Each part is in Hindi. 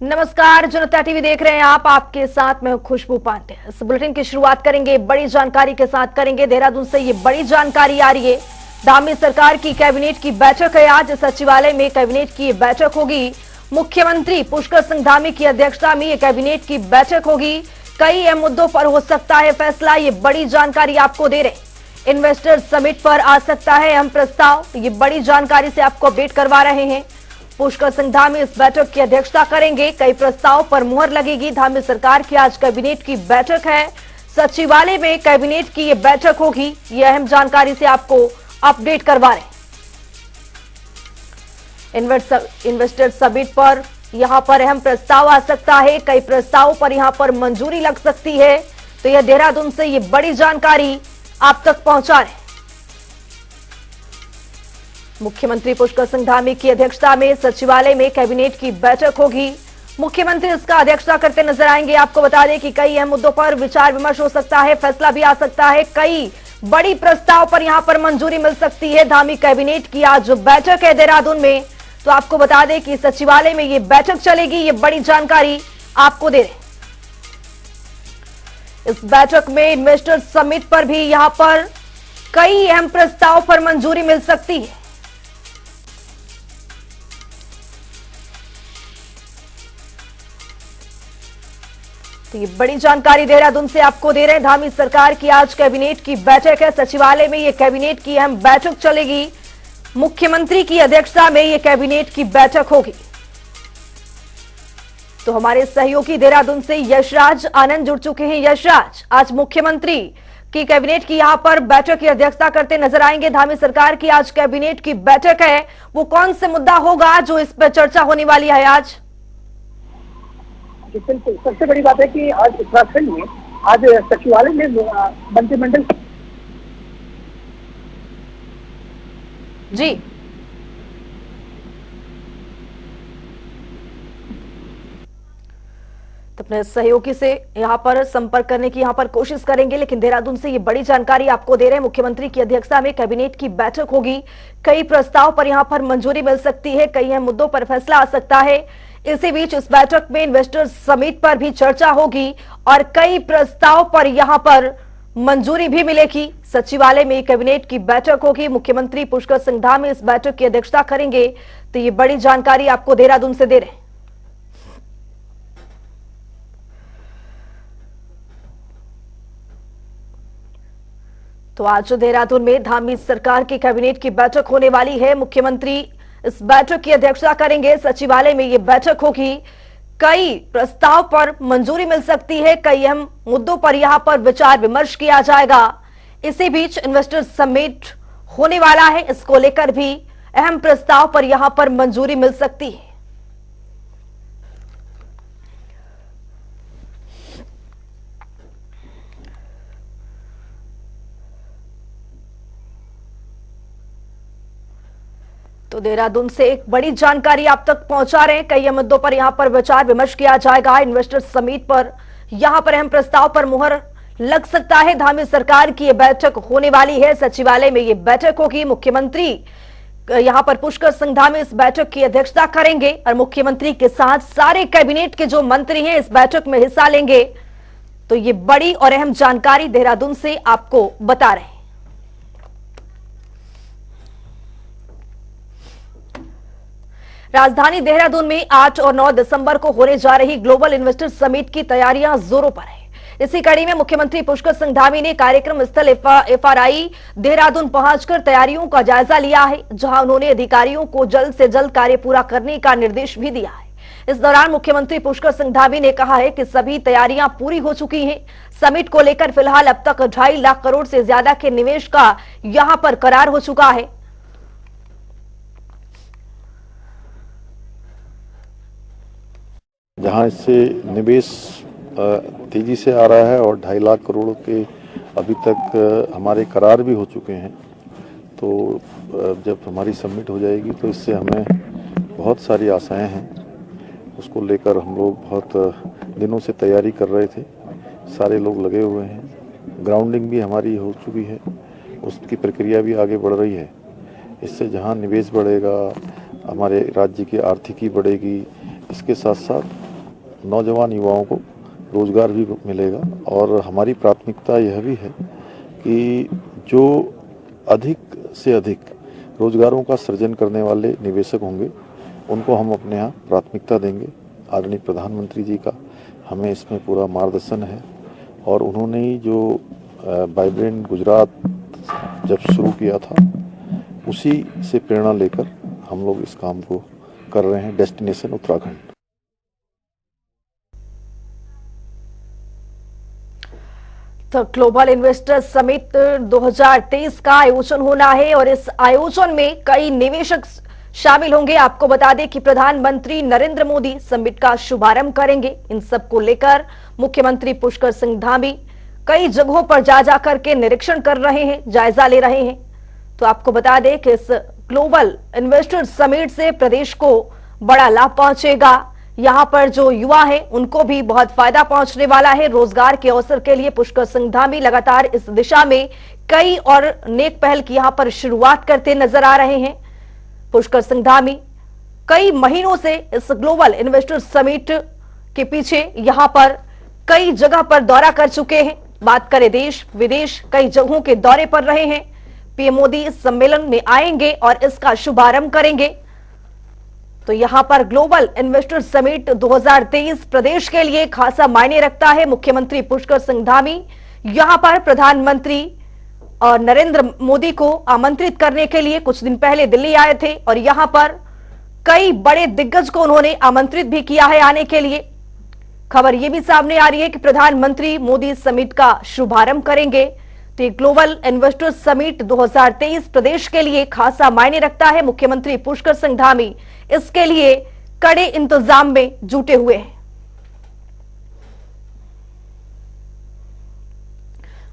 नमस्कार, जनता टीवी देख रहे हैं आप। आपके साथ मैं खुशबू पांडे। इस बुलेटिन की शुरुआत करेंगे बड़ी जानकारी के साथ करेंगे। देहरादून से ये बड़ी जानकारी आ रही है। धामी सरकार की कैबिनेट की बैठक है आज। सचिवालय में कैबिनेट की बैठक होगी। मुख्यमंत्री पुष्कर सिंह धामी की अध्यक्षता में ये कैबिनेट की बैठक होगी। कई अहम मुद्दों पर हो सकता है फैसला। ये बड़ी जानकारी आपको दे रहे। इन्वेस्टर्स समिट पर आ सकता है अहम प्रस्ताव। ये बड़ी जानकारी से आपको अपडेट करवा रहे हैं। पुष्कर सिंह धामी इस बैठक की अध्यक्षता करेंगे। कई प्रस्ताव पर मुहर लगेगी। धामी सरकार की आज कैबिनेट की बैठक है। सचिवालय में कैबिनेट की ये बैठक होगी। ये अहम जानकारी से आपको अपडेट करवा रहे हैं। इन्वेस्टर समिट पर यहां पर अहम प्रस्ताव आ सकता है। कई प्रस्तावों पर यहां पर मंजूरी लग सकती है। तो यह देहरादून से ये बड़ी जानकारी आप तक पहुंचा रहे हैं। मुख्यमंत्री पुष्कर सिंह धामी की अध्यक्षता में सचिवालय में कैबिनेट की बैठक होगी। मुख्यमंत्री इसका अध्यक्षता करते नजर आएंगे। आपको बता दें कि कई अहम मुद्दों पर विचार विमर्श हो सकता है, फैसला भी आ सकता है। कई बड़ी प्रस्ताव पर यहां पर मंजूरी मिल सकती है। धामी कैबिनेट की आज बैठक है देहरादून में। तो आपको बता दें कि सचिवालय में ये बैठक चलेगी। ये बड़ी जानकारी आपको दे रहे। इस बैठक में इन्वेस्टर समिट पर भी यहां पर कई अहम प्रस्ताव पर मंजूरी मिल सकती है। तो ये बड़ी जानकारी देहरादून से आपको दे रहे हैं। धामी सरकार की आज कैबिनेट की बैठक है। सचिवालय में ये कैबिनेट की अहम बैठक चलेगी। मुख्यमंत्री की अध्यक्षता में ये कैबिनेट की बैठक होगी। तो हमारे सहयोगी देहरादून से यशराज आनंद जुड़ चुके हैं। यशराज, आज मुख्यमंत्री की कैबिनेट की यहां पर बैठक की अध्यक्षता करते नजर आएंगे। धामी सरकार की आज कैबिनेट की बैठक है। वो कौन से मुद्दा होगा जो इस पर चर्चा होने वाली है आज? बिल्कुल, सबसे बड़ी बात है कि आज उत्तराखंड में आज सचिवालय में मंत्रिमंडल जी तो अपने सहयोगी से यहां पर संपर्क करने की यहां पर कोशिश करेंगे, लेकिन देहरादून से ये बड़ी जानकारी आपको दे रहे हैं। मुख्यमंत्री की अध्यक्षता में कैबिनेट की बैठक होगी। कई प्रस्ताव पर यहां पर मंजूरी मिल सकती है। कई अहम मुद्दों पर फैसला आ सकता है। इसी बीच इस बैठक में इन्वेस्टर्स समिट पर भी चर्चा होगी और कई प्रस्ताव पर यहां पर मंजूरी भी मिलेगी। सचिवालय में कैबिनेट की बैठक होगी। मुख्यमंत्री पुष्कर सिंह धामी इस बैठक की अध्यक्षता करेंगे। तो ये बड़ी जानकारी आपको देहरादून से दे रहे हैं। तो आज देहरादून में धामी सरकार की कैबिनेट की बैठक होने वाली है। मुख्यमंत्री इस बैठक की अध्यक्षता करेंगे। सचिवालय में यह बैठक होगी। कई प्रस्ताव पर मंजूरी मिल सकती है। कई अहम मुद्दों पर यहां पर विचार विमर्श किया जाएगा। इसी बीच इन्वेस्टर समिट होने वाला है। इसको लेकर भी अहम प्रस्ताव पर यहां पर मंजूरी मिल सकती है। तो देहरादून से एक बड़ी जानकारी आप तक पहुंचा रहे हैं। कई मुद्दों पर यहां पर विचार विमर्श किया जाएगा। इन्वेस्टर समिट पर यहां पर अहम प्रस्ताव पर मुहर लग सकता है। धामी सरकार की यह बैठक होने वाली है। सचिवालय में यह बैठक होगी। मुख्यमंत्री यहां पर पुष्कर सिंह धामी इस बैठक की अध्यक्षता करेंगे और मुख्यमंत्री के साथ सारे कैबिनेट के जो मंत्री हैं इस बैठक में हिस्सा लेंगे। तो ये बड़ी और अहम जानकारी देहरादून से आपको बता रहे हैं। राजधानी देहरादून में 8 और 9 दिसंबर को होने जा रही ग्लोबल इन्वेस्टर समिट की तैयारियां जोरों पर है। इसी कड़ी में मुख्यमंत्री पुष्कर सिंह धामी ने कार्यक्रम स्थल एफआरआई देहरादून पहुंचकर तैयारियों का जायजा लिया है, जहां उन्होंने अधिकारियों को जल्द से जल्द कार्य पूरा करने का निर्देश भी दिया है। इस दौरान मुख्यमंत्री पुष्कर सिंह धामी ने कहा है कि सभी तैयारियां पूरी हो चुकी हैं। समिट को लेकर फिलहाल अब तक 2.5 लाख करोड़ से ज्यादा के निवेश का यहां पर करार हो चुका है। जहाँ इससे निवेश तेजी से आ रहा है और 2.5 लाख करोड़ के अभी तक हमारे करार भी हो चुके हैं। तो जब हमारी सबमिट हो जाएगी तो इससे हमें बहुत सारी आशाएं हैं। उसको लेकर हम लोग बहुत दिनों से तैयारी कर रहे थे। सारे लोग लगे हुए हैं। ग्राउंडिंग भी हमारी हो चुकी है। उसकी प्रक्रिया भी आगे बढ़ रही है। इससे जहाँ निवेश बढ़ेगा, हमारे राज्य की आर्थिकी बढ़ेगी। इसके साथ साथ नौजवान युवाओं को रोजगार भी मिलेगा। और हमारी प्राथमिकता यह भी है कि जो अधिक से अधिक रोजगारों का सृजन करने वाले निवेशक होंगे उनको हम अपने यहाँ प्राथमिकता देंगे। आदरणीय प्रधानमंत्री जी का हमें इसमें पूरा मार्गदर्शन है और उन्होंने ही जो वाइब्रेंट गुजरात जब शुरू किया था उसी से प्रेरणा लेकर हम लोग इस काम को कर रहे हैं। डेस्टिनेशन उत्तराखंड। तो ग्लोबल इन्वेस्टर समिट 2023 का आयोजन होना है और इस आयोजन में कई निवेशक शामिल होंगे। आपको बता दें कि प्रधानमंत्री नरेंद्र मोदी समिट का शुभारंभ करेंगे। इन सब को लेकर मुख्यमंत्री पुष्कर सिंह धामी कई जगहों पर जा जाकर के निरीक्षण कर रहे हैं, जायजा ले रहे हैं। तो आपको बता दें कि इस ग्लोबल इन्वेस्टर समिट से प्रदेश को बड़ा लाभ पहुंचेगा। यहां पर जो युवा हैं उनको भी बहुत फायदा पहुंचने वाला है। रोजगार के अवसर के लिए पुष्कर सिंह धामी लगातार इस दिशा में कई और नेक पहल की यहां पर शुरुआत करते नजर आ रहे हैं। पुष्कर सिंह धामी कई महीनों से इस ग्लोबल इन्वेस्टर समिट के पीछे यहां पर कई जगह पर दौरा कर चुके हैं। बात करें देश विदेश कई जगहों के दौरे पर रहे हैं। पीएम मोदी इस सम्मेलन में आएंगे और इसका शुभारंभ करेंगे। तो यहां पर ग्लोबल इन्वेस्टर समिट 2023 प्रदेश के लिए खासा मायने रखता है। मुख्यमंत्री पुष्कर सिंह धामी यहां पर प्रधानमंत्री और नरेंद्र मोदी को आमंत्रित करने के लिए कुछ दिन पहले दिल्ली आए थे और यहां पर कई बड़े दिग्गज को उन्होंने आमंत्रित भी किया है आने के लिए। खबर यह भी सामने आ रही है कि प्रधानमंत्री मोदी समिट का शुभारंभ करेंगे। तो ये ग्लोबल इन्वेस्टर समिट 2023 प्रदेश के लिए खासा मायने रखता है। मुख्यमंत्री पुष्कर सिंह धामी इसके लिए कड़े इंतजाम में जुटे हुए हैं।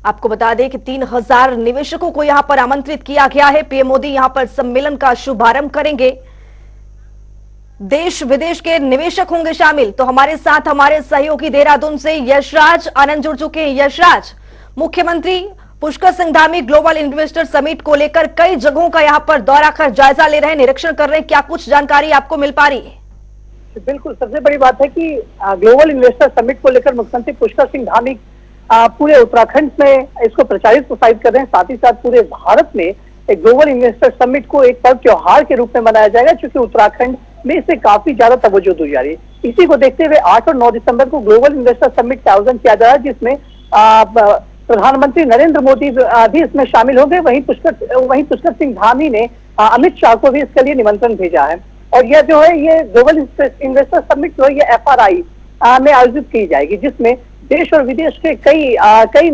आपको बता दें कि 3000 निवेशकों को यहां पर आमंत्रित किया गया है। पीएम मोदी यहां पर सम्मेलन का शुभारंभ करेंगे। देश विदेश के निवेशक होंगे शामिल। तो हमारे साथ हमारे सहयोगी देहरादून से यशराज आनंद जुड़ चुके हैं। यशराज, मुख्यमंत्री Pushkar Singh Dhami global investor summit को लेकर कई जगहों का यहां पर दौरा कर जायजा ले रहे हैं, निरीक्षण कर रहे हैं। क्या कुछ जानकारी आपको मिल पा रही है? बिल्कुल, सबसे बड़ी बात है कि ग्लोबल इन्वेस्टर समिट को लेकर मुख्यमंत्री पुष्कर सिंह धामी पूरे उत्तराखंड में इसको प्रचारित प्रसारित कर रहे हैं। साथ ही साथ पूरे भारत में एक ग्लोबल इन्वेस्टर समिट को एक पर्व त्योहार के रूप में मनाया जाएगा, क्योंकि उत्तराखंड में इसे काफी ज्यादा तवज्जो दी जा रही है। इसी को देखते हुए 8 और 9 दिसंबर को ग्लोबल इन्वेस्टर समिट का आयोजन किया जा रहा है, जिसमें प्रधानमंत्री नरेंद्र मोदी भी इसमें शामिल होंगे। वहीं पुष्कर सिंह धामी ने अमित शाह को भी इसके लिए निमंत्रण भेजा है। और यह जो है ये ग्लोबल इन्वेस्टर समिट जो है ये FRI में आयोजित की जाएगी, जिसमें देश और विदेश के कई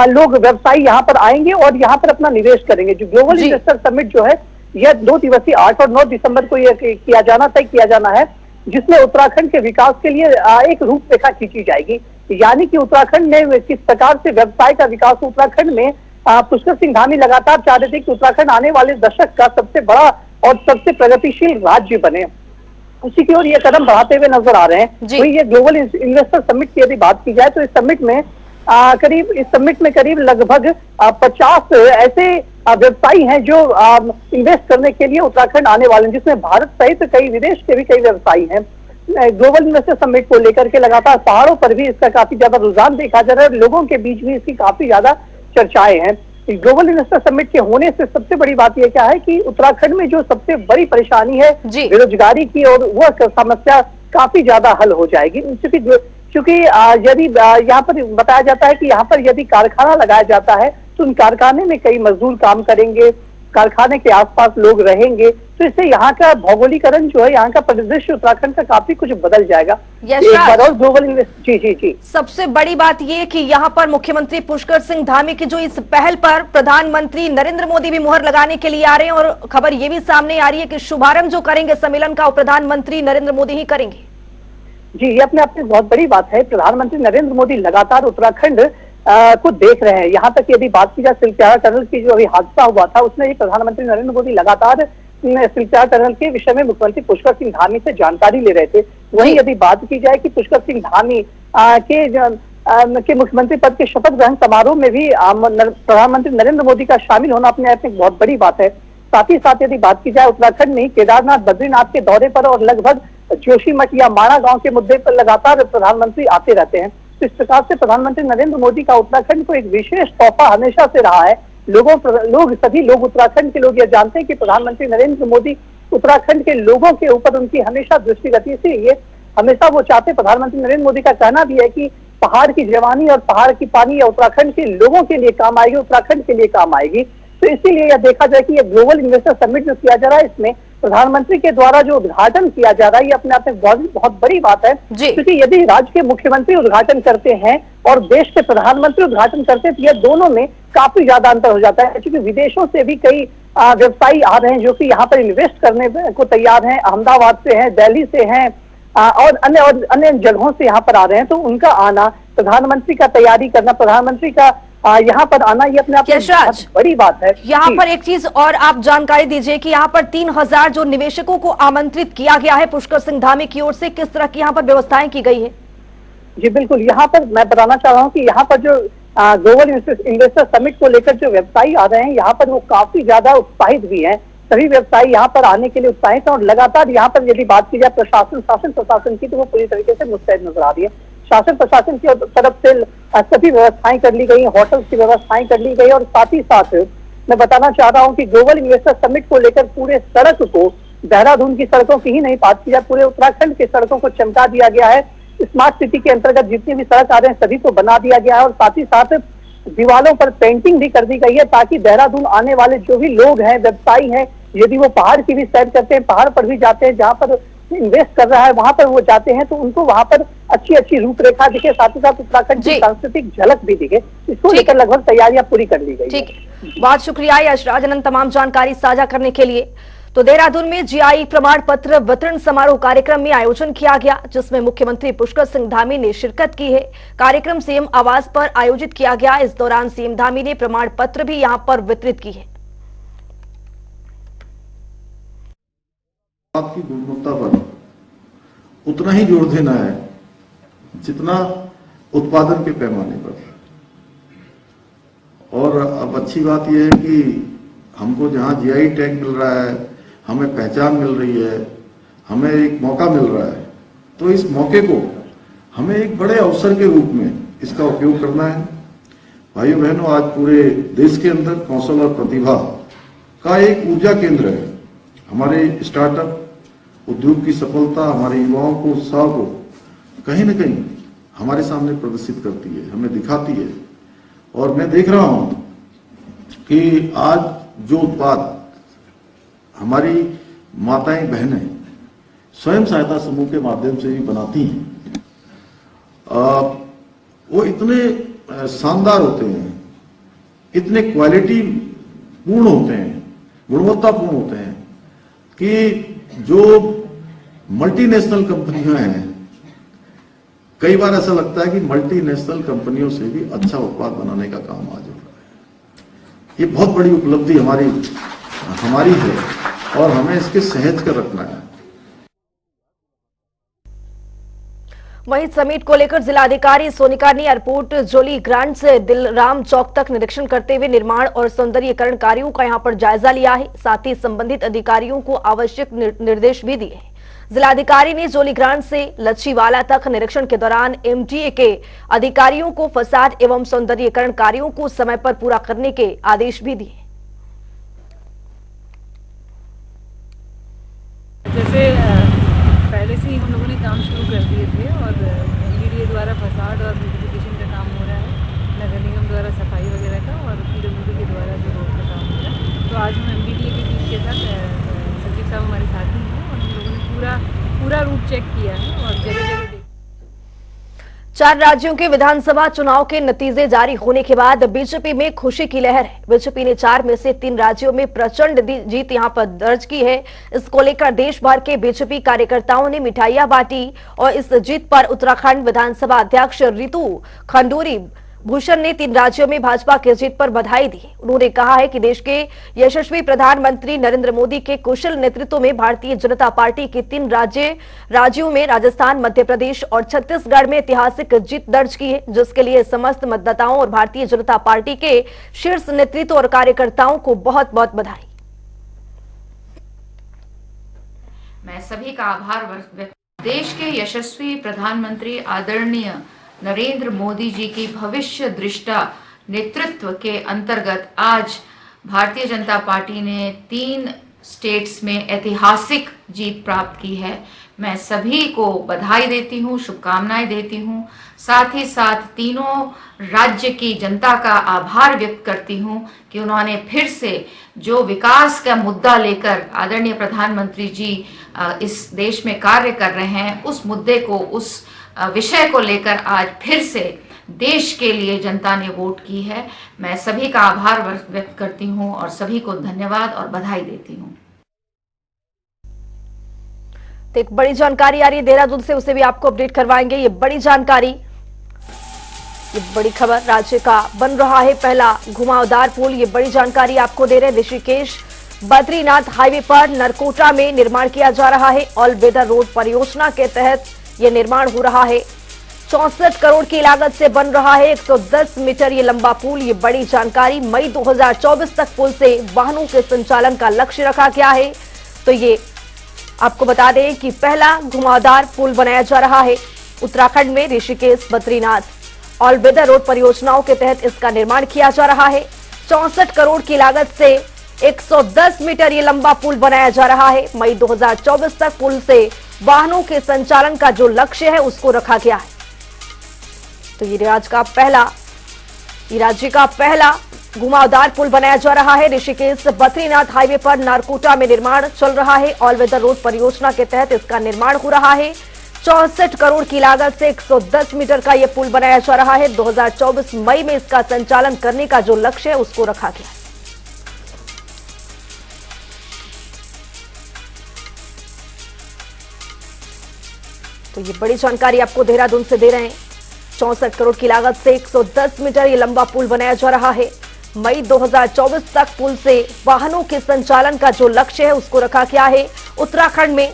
लोग व्यवसायी यहाँ पर आएंगे और यहाँ पर अपना निवेश करेंगे। जो ग्लोबल इन्वेस्टर समिट जो है यह 2 दिवसीय 8 और 9 दिसंबर को यह तय किया जाना है, जिसमें उत्तराखंड के विकास के लिए एक रूपरेखा खींची जाएगी। यानी कि उत्तराखंड में किस प्रकार से व्यवसाय का विकास उत्तराखंड में पुष्कर सिंह धामी लगातार चाह रहे थे कि उत्तराखंड आने वाले दशक का सबसे बड़ा और सबसे प्रगतिशील राज्य बने। उसी की ओर ये कदम बढ़ाते हुए नजर आ रहे हैं। वही ये ग्लोबल इन्वेस्टर समिट की यदि बात की जाए तो इस समिट में करीब लगभग 50 ऐसे व्यवसायी हैं जो इन्वेस्ट करने के लिए उत्तराखंड आने वाले हैं, जिसमें भारत सहित कई विदेश के भी कई व्यवसायी हैं। ग्लोबल इन्वेस्टर समिट को लेकर के लगातार पहाड़ों पर भी इसका काफी ज्यादा रुझान देखा जा रहा है। लोगों के बीच भी इसकी काफी ज्यादा चर्चाएं हैं। ग्लोबल इन्वेस्टर समिट के होने से सबसे बड़ी बात यह क्या है कि उत्तराखंड में जो सबसे बड़ी परेशानी है बेरोजगारी की, और वह समस्या काफी ज्यादा हल हो जाएगी। क्योंकि यदि यहाँ पर बताया जाता है कि यहाँ पर यदि कारखाना लगाया जाता है तो उन कारखाने में कई मजदूर काम करेंगे, कारखाने के आसपास लोग रहेंगे, तो इससे यहाँ का भौगोलिकरण जो है, यहाँ का परिदृश्य उत्तराखंड का काफी कुछ बदल जाएगा। ग्लोबल जी सबसे बड़ी बात यह कि यहाँ पर मुख्यमंत्री पुष्कर सिंह धामी की जो इस पहल पर प्रधानमंत्री नरेंद्र मोदी भी मुहर लगाने के लिए आ रहे हैं, और खबर ये भी सामने आ रही है कि शुभारंभ जो करेंगे सम्मेलन का वो प्रधानमंत्री नरेंद्र मोदी ही करेंगे। जी, ये अपने आप में बहुत बड़ी बात है। प्रधानमंत्री नरेंद्र मोदी लगातार उत्तराखंड को देख रहे हैं। यहाँ तक यदि बात की जाए सिलचारा टनल की जो अभी हादसा हुआ था, उसमें प्रधानमंत्री नरेंद्र मोदी लगातार सिलचारा टनल के विषय में मुख्यमंत्री पुष्कर सिंह धामी से जानकारी ले रहे थे। वहीं यदि बात की जाए कि पुष्कर सिंह धामी के मुख्यमंत्री पद के शपथ ग्रहण समारोह में भी प्रधानमंत्री नरेंद्र मोदी का शामिल होना अपने आप में बहुत बड़ी बात है। साथ ही साथ यदि बात की जाए उत्तराखंड में केदारनाथ बद्रीनाथ के दौरे पर और लगभग जोशीमठ या माणा गांव के मुद्दे पर लगातार प्रधानमंत्री आते रहते हैं। तो इस प्रकार से प्रधानमंत्री नरेंद्र मोदी का उत्तराखंड को एक विशेष तोहफा हमेशा से रहा है। सभी लोग उत्तराखंड के लोग यह जानते हैं कि प्रधानमंत्री नरेंद्र मोदी उत्तराखंड के लोगों के ऊपर उनकी हमेशा दृष्टि रहती है। इसलिए हमेशा वो चाहते, प्रधानमंत्री नरेंद्र मोदी का कहना भी है कि पहाड़ की जवानी और पहाड़ की पानी या उत्तराखंड के लोगों के लिए काम आएगी, उत्तराखंड के लिए काम आएगी। तो इसीलिए यह देखा जाए कि यह ग्लोबल इन्वेस्टर समिट जो किया जा रहा है, इसमें प्रधानमंत्री के द्वारा जो उद्घाटन किया जा रहा है, ये अपने आप में बहुत बड़ी बात है। क्योंकि यदि राज्य के मुख्यमंत्री उद्घाटन करते हैं और देश के प्रधानमंत्री उद्घाटन करते हैं, तो यह दोनों में काफी ज्यादा अंतर हो जाता है। क्योंकि विदेशों से भी कई व्यवसायी आ रहे हैं जो कि यहाँ पर इन्वेस्ट करने को तैयार हैं। अहमदाबाद से हैं, दिल्ली से हैं और अन्य जगहों से यहाँ पर आ रहे हैं। तो उनका आना, प्रधानमंत्री का तैयारी करना, प्रधानमंत्री का यहाँ पर आना, ये अपने आप में बहुत बड़ी बात है। यहाँ पर एक चीज और आप जानकारी दीजिए कि यहाँ पर 3000 जो निवेशकों को आमंत्रित किया गया है पुष्कर सिंह धामी की ओर से, किस तरह की यहाँ पर व्यवस्थाएं की गई है? जी बिल्कुल, यहाँ पर मैं बताना चाह रहा हूँ कि यहाँ पर जो ग्लोबल इन्वेस्टर समिट को लेकर जो व्यवसायी आ रहे हैं, यहाँ पर वो काफी ज्यादा उत्साहित भी हैं। सभी व्यवसायी यहाँ पर आने के लिए उत्साहित हैं और लगातार यहाँ पर यदि बात की जाए शासन प्रशासन की, तो वो पूरी तरीके से मुस्तैद नजर आ रही है। शासन प्रशासन की तरफ से सभी व्यवस्थाएं कर ली गई, होटल की व्यवस्थाएं कर ली गई और साथ ही साथ मैं बताना चाह रहा हूँ कि ग्लोबल इन्वेस्टर समिट को लेकर पूरे सड़क को, देहरादून की सड़कों की ही नहीं बात की जाए, पूरे उत्तराखंड के सड़कों को चमका दिया गया है। स्मार्ट सिटी के अंतर्गत जितनी भी सड़क आ रहे हैं सभी को बना दिया गया है और साथ ही साथ दीवारों पर पेंटिंग भी कर दी गई है, ताकि देहरादून आने वाले जो भी लोग हैं, व्यवसायी हैं, यदि वो पहाड़ की भी सैर करते हैं, पहाड़ पर भी जाते हैं, जहाँ पर इन्वेस्ट कर रहा है वहां पर वो जाते हैं, तो उनको वहां पर अच्छी रूपरेखा दिखे, साथ ही साथ उत्तराखंड की सांस्कृतिक झलक भी दिखे। इसको लेकर लगभग तैयारियां पूरी कर ली गई। ठीक है, बहुत शुक्रिया यशराज अनंत तमाम जानकारी साझा करने के लिए। तो देहरादून में जीआई प्रमाण पत्र वितरण समारोह कार्यक्रम में आयोजन किया गया, जिसमें मुख्यमंत्री पुष्कर सिंह धामी ने शिरकत की है। कार्यक्रम सीएम आवास पर आयोजित किया गया। इस दौरान सीएम धामी ने प्रमाण पत्र भी यहां पर वितरित की है। की गुणवत्ता पर उतना ही जोर देना है जितना उत्पादन के पैमाने पर। और अब अच्छी बात यह है कि हमको जहां जीआई टैग मिल रहा है, हमें पहचान मिल रही है, हमें एक मौका मिल रहा है, तो इस मौके को हमें एक बड़े अवसर के रूप में इसका उपयोग करना है। भाइयों बहनों, आज पूरे देश के अंदर कौशल और प्रतिभा का एक ऊर्जा केंद्र है। हमारे स्टार्टअप उद्योग की सफलता हमारे युवाओं को, उत्साह को कहीं न कहीं हमारे सामने प्रदर्शित करती है, हमें दिखाती है। और मैं देख रहा हूं कि आज जो उत्पाद हमारी माताएं बहनें स्वयं सहायता समूह के माध्यम से भी बनाती हैं, वो इतने शानदार होते हैं, इतने क्वालिटी पूर्ण होते हैं, गुणवत्तापूर्ण होते हैं कि जो मल्टीनेशनल कंपनियां हैं, कई बार ऐसा लगता है कि मल्टीनेशनल कंपनियों से भी अच्छा उत्पाद बनाने का काम आज हो रहा है। ये बहुत बड़ी उपलब्धि हमारी है और हमें इसके सहेज कर रखना है। वहीं समिट को लेकर जिलाधिकारी सोनिका ने एयरपोर्ट जोली ग्रांट से दिलराम चौक तक निरीक्षण करते हुए निर्माण और सौंदर्यीकरण कार्यों का यहां पर जायजा लिया है। साथ ही संबंधित अधिकारियों को आवश्यक निर्देश भी दिए हैं। जिलाधिकारी ने जोली ग्रांट से लच्छीवाला तक निरीक्षण के दौरान एमडीए के अधिकारियों को फसाद एवं सौंदर्यीकरण कार्यों को समय पर पूरा करने के आदेश भी दिए। जैसे पहले से ही हम लोगों ने काम शुरू कर दिए थे और एमडीए द्वारा फसाड और ब्यूटिफिकेशन का काम हो रहा है, नगर निगम द्वारा सफाई वगैरह का और पीडब्ल्यूडी के द्वारा जो रोड का काम हो रहा है। तो आज हम एमडीए की टीम के साथ, सचिव साहब हमारे साथ ही हैं और हम लोगों ने पूरा रूट चेक किया है और जगह 4 राज्यों के विधानसभा चुनाव के नतीजे जारी होने के बाद बीजेपी में खुशी की लहर है। बीजेपी ने 4 में से 3 राज्यों में प्रचंड जीत यहां पर दर्ज की है। इसको लेकर देश भर के बीजेपी कार्यकर्ताओं ने मिठाइयां बांटी और इस जीत पर उत्तराखंड विधानसभा अध्यक्ष रितु खंडूरी भूषण ने 3 राज्यों में भाजपा की जीत पर बधाई दी। उन्होंने कहा है कि देश के यशस्वी प्रधानमंत्री नरेंद्र मोदी के कुशल नेतृत्व में भारतीय जनता पार्टी के 3 राज्यों में राजस्थान, मध्य प्रदेश और छत्तीसगढ़ में ऐतिहासिक जीत दर्ज की है, जिसके लिए समस्त मतदाताओं और भारतीय जनता पार्टी के शीर्ष नेतृत्व और कार्यकर्ताओं को बहुत बहुत बधाई। मैं सभी का आभार व्यक्त देश के यशस्वी प्रधानमंत्री आदरणीय नरेंद्र मोदी जी की भविष्य दृष्टा नेतृत्व के अंतर्गत आज भारतीय जनता पार्टी ने 3 स्टेट्स में ऐतिहासिक जीत प्राप्त की है। मैं सभी को बधाई देती हूँ, शुभकामनाएं देती हूँ। साथ ही साथ तीनों राज्य की जनता का आभार व्यक्त करती हूँ कि उन्होंने फिर से जो विकास का मुद्दा लेकर आदरणीय प्रधानमंत्री जी इस देश में कार्य कर रहे हैं, उस मुद्दे को, उस विषय को लेकर आज फिर से देश के लिए जनता ने वोट की है। मैं सभी का आभार व्यक्त करती हूँ और सभी को धन्यवाद और बधाई देती हूँ। तो एक बड़ी जानकारी आ रही है देहरादून से, उसे भी आपको अपडेट करवाएंगे। ये बड़ी जानकारी, ये बड़ी खबर, राज्य का बन रहा है पहला घुमावदार पुल। ये बड़ी जानकारी आपको दे रहे हैं। ऋषिकेश बद्रीनाथ हाईवे पर नरकोटा में निर्माण किया जा रहा है। ऑल वेदर रोड परियोजना के तहत यह निर्माण हो रहा है। 64 करोड़ की लागत से बन रहा है 110 मीटर ये लंबा पुल। ये बड़ी जानकारी। मई 2024 तक पुल से वाहनों के संचालन का लक्ष्य रखा गया है। तो ये आपको बता दें कि पहला घुमावदार पुल बनाया जा रहा है उत्तराखंड में। Rishikesh Badrinath all weather road परियोजनाओं के तहत इसका निर्माण किया जा रहा है। 64 करोड़ की लागत से 110 मीटर ये लंबा पुल बनाया जा रहा है। मई 2024 तक पुल से वाहनों के संचालन का जो लक्ष्य है उसको रखा गया है। तो ये राज्य का पहला घुमावदार पुल बनाया जा रहा है। ऋषिकेश बद्रीनाथ हाईवे पर नारकोटा में निर्माण चल रहा है। ऑल वेदर रोड परियोजना के तहत इसका निर्माण हो रहा है। 64 करोड़ की लागत से 110 मीटर का यह पुल बनाया जा रहा है। 2024 मई में इसका संचालन करने का जो लक्ष्य है उसको रखा गया है। तो ये बड़ी जानकारी आपको देहरादून से दे रहे हैं। 64 करोड़ की लागत से 110 मीटर ये लंबा पुल बनाया जा रहा है। मई 2024 तक पुल से वाहनों के संचालन का जो लक्ष्य है उसको रखा गया है। उत्तराखंड में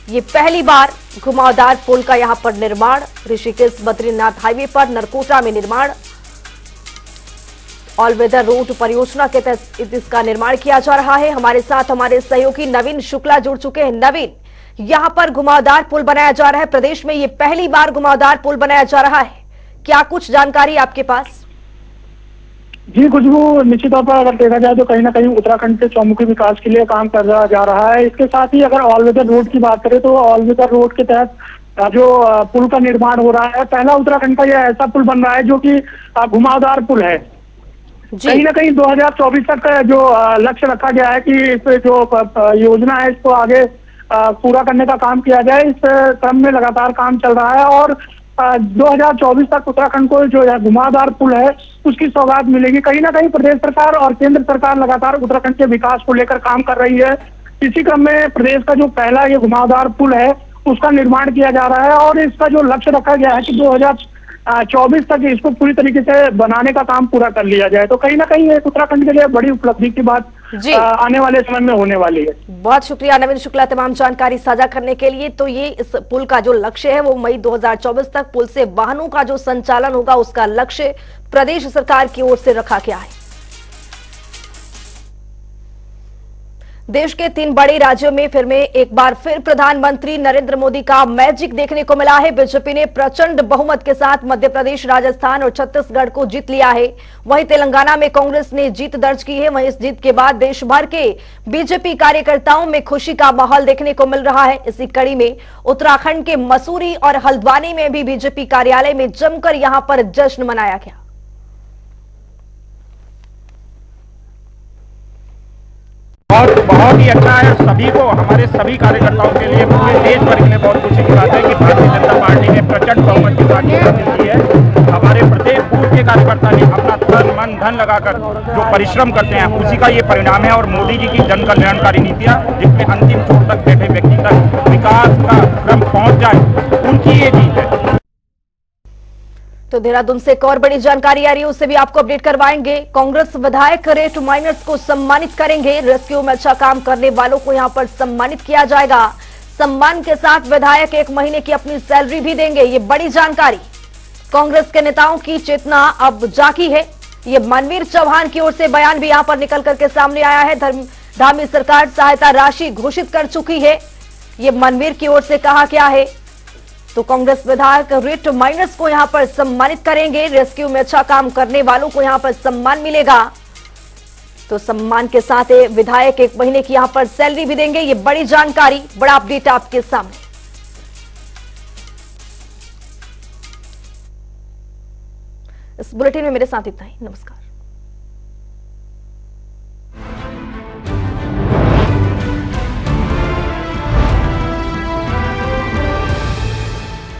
ये पहली बार घुमावदार पुल का यहां पर निर्माण, ऋषिकेश बद्रीनाथ हाईवे पर नरकोटा में निर्माण, ऑल वेदर रोड परियोजना के तहत इसका निर्माण किया जा रहा है। हमारे साथ हमारे सहयोगी नवीन शुक्ला जुड़ चुके हैं। नवीन, यहां पर घुमावदार पुल बनाया जा रहा है, प्रदेश में ये पहली बार घुमावदार पुल बनाया जा रहा है, क्या कुछ जानकारी आपके पास? जी खुशबू, निश्चित तौर पर अगर देखा जाए तो कहीं ना कहीं उत्तराखंड के चौमुखी विकास के लिए काम कर जा रहा है। इसके साथ ही अगर ऑल वेदर रोड की बात करें तो ऑल वेदर रोड के तहत जो पुल का निर्माण हो रहा है, पहला उत्तराखंड का यह ऐसा पुल बन रहा है जो कि घुमावदार पुल है। कहीं ना कहीं 2024 तक जो लक्ष्य रखा गया है कि इस जो योजना है इसको आगे पूरा करने का काम किया जाए। इस क्रम में लगातार काम चल रहा है और 2024 तक उत्तराखंड को जो है घुमावदार पुल है उसकी सौगात मिलेगी। कहीं ना कहीं प्रदेश सरकार और केंद्र सरकार लगातार उत्तराखंड के विकास को लेकर काम कर रही है। इसी क्रम में प्रदेश का जो पहला ये घुमावदार पुल है उसका निर्माण किया जा रहा है और इसका जो लक्ष्य रखा गया है कि 2024 तक इसको पूरी तरीके से बनाने का काम पूरा कर लिया जाए। तो कहीं ना कहीं एक उत्तराखंड के लिए बड़ी उपलब्धि की बात आने वाले समय में होने वाली है। बहुत शुक्रिया नवीन शुक्ला तमाम जानकारी साझा करने के लिए। तो ये इस पुल का जो लक्ष्य है वो मई 2024 तक पुल से वाहनों का जो संचालन होगा उसका लक्ष्य प्रदेश सरकार की ओर से रखा गया है। देश के 3 बड़े राज्यों में एक बार फिर प्रधानमंत्री नरेंद्र मोदी का मैजिक देखने को मिला है। बीजेपी ने प्रचंड बहुमत के साथ मध्य प्रदेश, राजस्थान और छत्तीसगढ़ को जीत लिया है। वहीं तेलंगाना में कांग्रेस ने जीत दर्ज की है। वहीं इस जीत के बाद देश भर के बीजेपी कार्यकर्ताओं में खुशी का माहौल देखने को मिल रहा है। इसी कड़ी में उत्तराखंड के मसूरी और हल्द्वानी में भी बीजेपी कार्यालय में जमकर यहां पर जश्न मनाया गया। बहुत ही अच्छा है। सभी को, हमारे सभी कार्यकर्ताओं के लिए, पूरे देश भर के लिए बहुत खुशी की बात है कि भारतीय जनता पार्टी ने प्रचंड बहुमत के साथ हासिल की है। हमारे प्रत्येक बूथ के कार्यकर्ता ने अपना तन मन धन लगाकर जो परिश्रम करते हैं उसी का ये परिणाम है। और मोदी जी की जन कल्याणकारी नीतियाँ जिसमें अंतिम छोर तक बैठे व्यक्ति तक विकास का क्रम पहुँच जाए, उनकी ये जीत है। तो देहरादून से एक और बड़ी जानकारी आ रही है, उससे भी आपको अपडेट करवाएंगे। कांग्रेस विधायक रेट माइनर्स को सम्मानित करेंगे। रेस्क्यू में अच्छा काम करने वालों को यहां पर सम्मानित किया जाएगा। सम्मान के साथ विधायक 1 महीने की अपनी सैलरी भी देंगे। ये बड़ी जानकारी। कांग्रेस के नेताओं की चेतना अब जागी है। ये मनवीर चौहान की ओर से बयान भी यहां पर निकल करके सामने आया है। धामी सरकार सहायता राशि घोषित कर चुकी है। ये मनवीर की ओर से कहा गया है तो कांग्रेस विधायक रिट माइनर्स को यहां पर सम्मानित करेंगे। रेस्क्यू में अच्छा काम करने वालों को यहां पर सम्मान मिलेगा। तो सम्मान के साथ विधायक 1 महीने की यहां पर सैलरी भी देंगे। ये बड़ी जानकारी, बड़ा अपडेट आपके सामने। इस बुलेटिन में मेरे साथ इतना ही। नमस्कार।